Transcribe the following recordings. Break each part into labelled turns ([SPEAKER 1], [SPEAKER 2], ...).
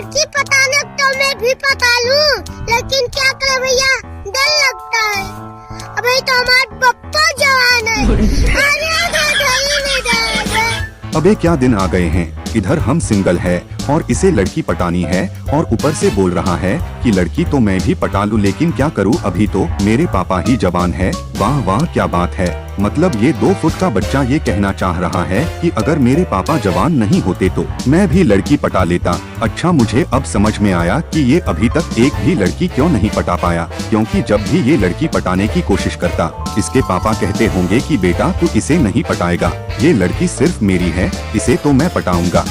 [SPEAKER 1] लड़की पटाने तो मैं भी पटा लूं, लेकिन क्या करे भैया, डर लगता है। अभी तो हमारे पप्पा जवान है।
[SPEAKER 2] अबे क्या दिन आ गए हैं, इधर हम सिंगल है और इसे लड़की पटानी है और ऊपर से बोल रहा है कि लड़की तो मैं भी पटा लूं, लेकिन क्या करूं, अभी तो मेरे पापा ही जवान है। वाह वाह क्या बात है, मतलब ये 2 फुट का बच्चा ये कहना चाह रहा है कि अगर मेरे पापा जवान नहीं होते तो मैं भी लड़की पटा लेता। अच्छा, मुझे अब समझ में आया कि ये अभी तक एक भी लड़की क्यों नहीं पटा पाया, क्योंकि जब भी ये लड़की पटाने की कोशिश करता, इसके पापा कहते होंगे कि बेटा तू इसे नहीं पटाएगा, ये लड़की सिर्फ मेरी है, इसे तो मैं पटाऊंगा।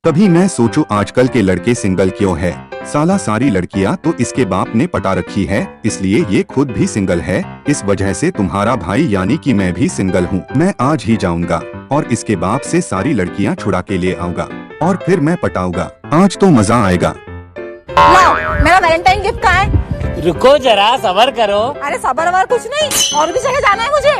[SPEAKER 2] तभी मैं सोचूं आजकल के लड़के सिंगल क्यों है, साला सारी लड़कियां तो इसके बाप ने पटा रखी है, इसलिए ये खुद भी सिंगल है। इस वजह से तुम्हारा भाई यानी कि मैं भी सिंगल हूँ। मैं आज ही जाऊंगा और इसके बाप से सारी लड़कियां छुड़ा के ले आऊंगा और फिर मैं पटाऊंगा। आज तो मजा आएगा।
[SPEAKER 3] लो, मेरा वैलेंटाइन गिफ्ट कहाँ है?
[SPEAKER 4] रुको जरा, सबर करो।
[SPEAKER 3] अरे सबर वर कुछ नहीं, और भी जगह जाना है मुझे।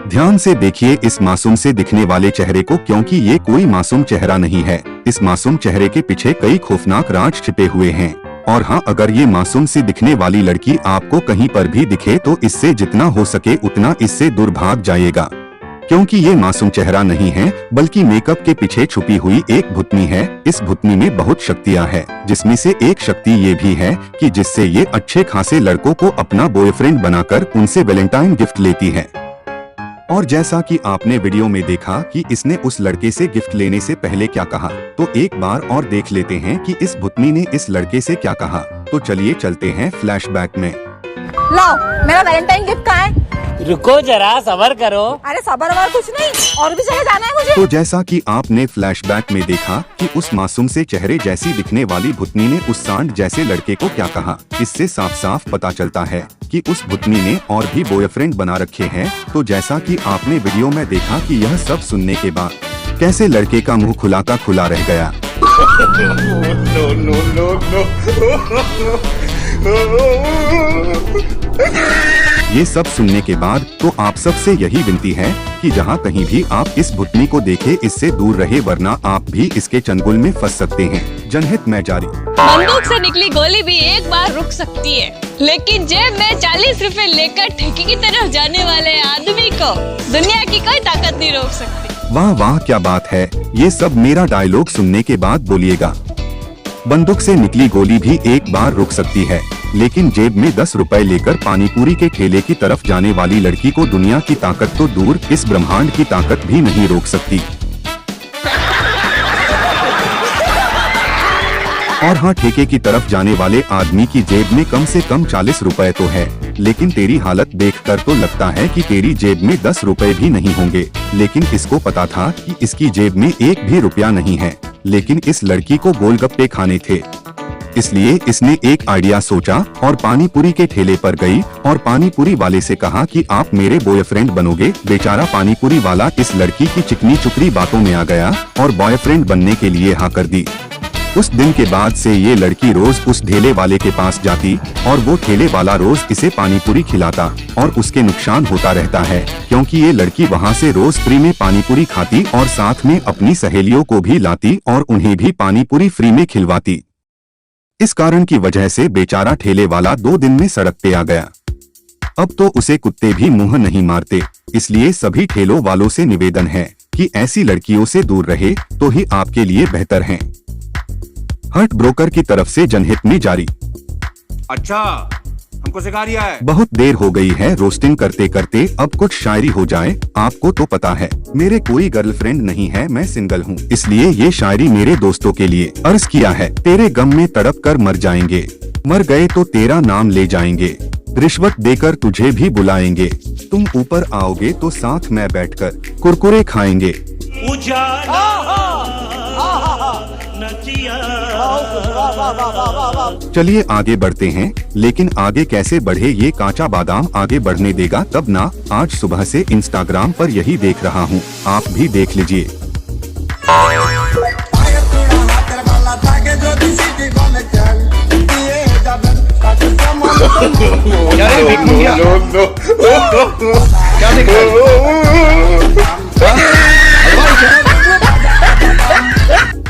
[SPEAKER 2] ध्यान से देखिए इस मासूम से दिखने वाले चेहरे को, क्योंकि ये कोई मासूम चेहरा नहीं है। इस मासूम चेहरे के पीछे कई खौफनाक राज छिपे हुए हैं। और हाँ, अगर ये मासूम सी दिखने वाली लड़की आपको कहीं पर भी दिखे तो इससे जितना हो सके उतना इससे दूर भाग जाइएगा, क्योंकि ये मासूम चेहरा नहीं है बल्कि मेकअप के पीछे छुपी हुई एक भूतनी है। इस भूतनी में बहुत शक्तियाँ हैं, जिसमें से एक शक्ति ये भी है कि जिससे ये अच्छे खासे लड़कों को अपना बॉयफ्रेंड बनाकर उनसे वैलेंटाइन गिफ्ट लेती है। और जैसा कि आपने वीडियो में देखा कि इसने उस लड़के से गिफ्ट लेने से पहले क्या कहा, तो एक बार और देख लेते हैं कि इस भूतनी ने इस लड़के से क्या कहा। तो चलिए चलते हैं फ्लैशबैक में।
[SPEAKER 3] लो, मेरा वैलेंटाइन गिफ्ट कहाँ है?
[SPEAKER 4] रुको जरा, सबर करो।
[SPEAKER 3] अरे सबर वर कुछ नहीं, और भी जगह जाना है मुझे।
[SPEAKER 2] तो जैसा कि आपने फ्लैशबैक में देखा कि उस मासूम से चेहरे जैसी दिखने वाली भूतनी ने उस सांड जैसे लड़के को क्या कहा, इससे साफ साफ पता चलता है कि उस भूतनी ने और भी बॉयफ्रेंड बना रखे हैं। तो जैसा कि आपने वीडियो में देखा कि यह सब सुनने के बाद कैसे लड़के का मुंह खुला का खुला रह गया। ये सब सुनने के बाद तो आप सबसे यही विनती है कि जहाँ कहीं भी आप इस भूतनी को देखे इससे दूर रहे, वरना आप भी इसके चंगुल में फंस सकते हैं। जनहित में जारी।
[SPEAKER 5] बंदूक से निकली गोली भी एक बार रुक सकती है, लेकिन जेब में 40 रुपए लेकर ठेके की तरफ जाने वाले आदमी को दुनिया की कोई ताकत नहीं रोक सकती।
[SPEAKER 2] वाह वाह क्या बात है, ये सब मेरा डायलॉग सुनने के बाद बोलिएगा। बंदूक से निकली गोली भी एक बार रुक सकती है, लेकिन जेब में 10 रुपए लेकर पानीपुरी के ठेले की तरफ जाने वाली लड़की को दुनिया की ताकत तो दूर, इस ब्रह्मांड की ताकत भी नहीं रोक सकती। और हाँ, ठेके की तरफ जाने वाले आदमी की जेब में कम से कम 40 रुपए तो है, लेकिन तेरी हालत देखकर तो लगता है कि तेरी जेब में 10 रुपए भी नहीं होंगे। लेकिन इसको पता था कि इसकी जेब में एक भी रुपया नहीं है, लेकिन इस लड़की को गोलगप्पे खाने थे, इसलिए इसने एक आइडिया सोचा और पानीपुरी के ठेले पर गई और पानीपुरी वाले से कहा कि आप मेरे बॉयफ्रेंड बनोगे। बेचारा पानीपुरी वाला इस लड़की की चिकनी चुकरी बातों में आ गया और बॉयफ्रेंड बनने के लिए हाँ कर दी। उस दिन के बाद से ये लड़की रोज उस ठेले वाले के पास जाती और वो ठेले वाला रोज इसे पानीपुरी खिलाता और उसके नुकसान होता रहता है, क्योंकि ये लड़की वहाँ से रोज फ्री में पानीपुरी खाती और साथ में अपनी सहेलियों को भी लाती और उन्हें भी पानीपुरी फ्री में खिलवाती। इस कारण की वजह से बेचारा ठेले वाला 2 दिन में सड़क पे आ गया। अब तो उसे कुत्ते भी मुंह नहीं मारते, इसलिए सभी ठेलों वालों से निवेदन है कि ऐसी लड़कियों से दूर रहे तो ही आपके लिए बेहतर है। हर्ट ब्रोकर की तरफ से जनहित में जारी।
[SPEAKER 6] अच्छा, हमको सिखा रिया है।
[SPEAKER 2] बहुत देर हो गई है रोस्टिंग करते करते, अब कुछ शायरी हो जाए। आपको तो पता है मेरे कोई गर्लफ्रेंड नहीं है, मैं सिंगल हूँ, इसलिए ये शायरी मेरे दोस्तों के लिए अर्ज किया है। तेरे गम में तड़प कर मर जाएंगे, मर गए तो तेरा नाम ले जाएंगे, रिश्वत देकर तुझे भी बुलाएंगे, तुम ऊपर आओगे तो साथ में बैठकर कुरकुरे खाएंगे। चलिए आगे बढ़ते हैं, लेकिन आगे कैसे बढ़े ये कांचा बादाम आगे बढ़ने देगा तब ना। आज सुबह से इंस्टाग्राम पर यही देख रहा हूँ, आप भी देख लीजिए।
[SPEAKER 6] क्या देख रहे हो?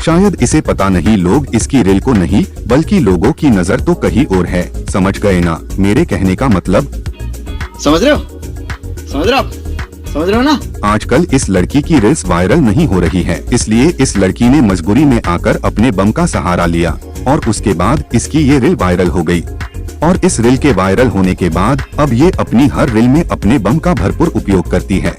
[SPEAKER 2] शायद इसे पता नहीं, लोग इसकी रील को नहीं बल्कि लोगों की नजर तो कहीं और है। समझ गए ना मेरे कहने का मतलब?
[SPEAKER 7] समझ रहे हो? समझ रहे हो? समझ रहे हो ना?
[SPEAKER 2] आजकल इस लड़की की रील्स वायरल नहीं हो रही है, इसलिए इस लड़की ने मजबूरी में आकर अपने बम का सहारा लिया और उसके बाद इसकी ये रील वायरल हो गई। और इस रील के वायरल होने के बाद अब ये अपनी हर रील में अपने बम का भरपूर उपयोग करती है।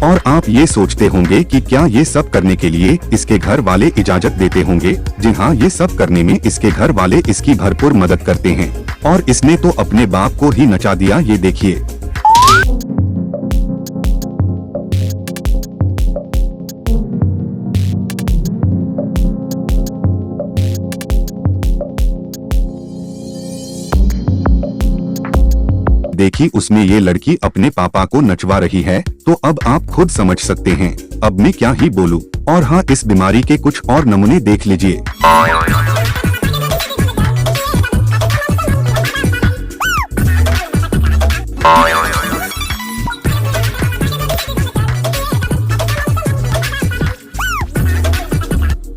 [SPEAKER 2] और आप ये सोचते होंगे कि क्या ये सब करने के लिए इसके घर वाले इजाजत देते होंगे? जी हाँ, ये सब करने में इसके घर वाले इसकी भरपूर मदद करते हैं और इसने तो अपने बाप को ही नचा दिया, ये देखिए। देखी उसमें ये लड़की अपने पापा को नचवा रही है, तो अब आप खुद समझ सकते हैं अब मैं क्या ही बोलूं। और हाँ, इस बीमारी के कुछ और नमूने देख लीजिए।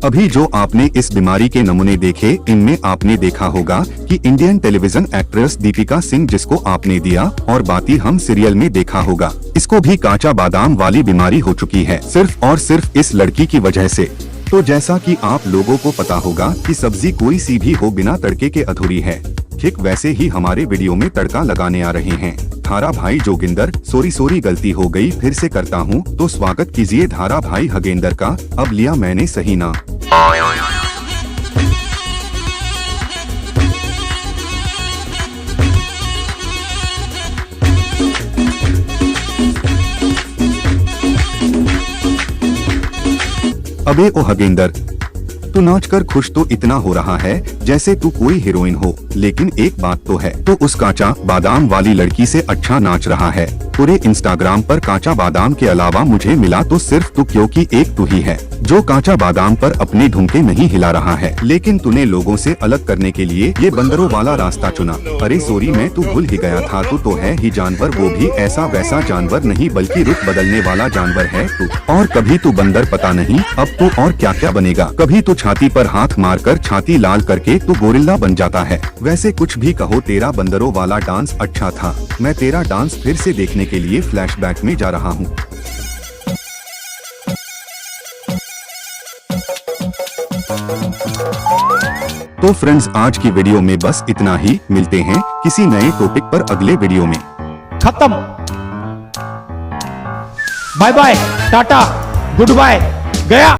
[SPEAKER 2] अभी जो आपने इस बीमारी के नमूने देखे, इनमें आपने देखा होगा कि Indian television actress Deepika Singh, जिसको आपने दिया और बाती हम सीरियल में देखा होगा, इसको भी काचा बादाम वाली बीमारी हो चुकी है, सिर्फ और सिर्फ इस लड़की की वजह से। तो जैसा कि आप लोगों को पता होगा कि सब्जी कोई सी भी हो बिना तड़के के अधूरी है, ठीक वैसे ही हमारे वीडियो में तड़का लगाने आ रहे हैं धारा भाई जोगिंदर। सॉरी गलती हो गई, फिर से करता हूँ, तो स्वागत कीजिए धारा भाई हगेंदर का। अब लिया मैंने सही नाम। अबे ओ हगेंदर, तू नाचकर खुश तो इतना हो रहा है जैसे तू कोई हीरोइन हो, लेकिन एक बात तो है, तो उस काचा बादाम वाली लड़की से अच्छा नाच रहा है। पूरे इंस्टाग्राम पर काचा बादाम के अलावा मुझे मिला तो सिर्फ तू, क्योंकि एक तू ही है जो काचा बादाम पर अपने ढुमके नहीं हिला रहा है। लेकिन तूने लोगों से अलग करने के लिए ये बंदरों वाला रास्ता चुना। अरे सॉरी, मैं तू भूल ही गया था, तू तो है ही जानवर, वो भी ऐसा वैसा जानवर नहीं बल्कि रुख बदलने वाला जानवर है तू। और कभी तू बंदर, पता नहीं अब तो और क्या क्या बनेगा। कभी तू छाती पर हाथ मारकर छाती लाल करके तू गोरिल्ला बन जाता है। वैसे कुछ भी कहो, तेरा बंदरों वाला डांस अच्छा था। मैं तेरा डांस फिर से देखने के लिए फ्लैशबैक में जा रहा हूँ। तो फ्रेंड्स, आज की वीडियो में बस इतना ही। मिलते हैं किसी नए टॉपिक पर अगले वीडियो में।
[SPEAKER 8] खत्म। बाय बाय, टाटा, गुड बाय, गया।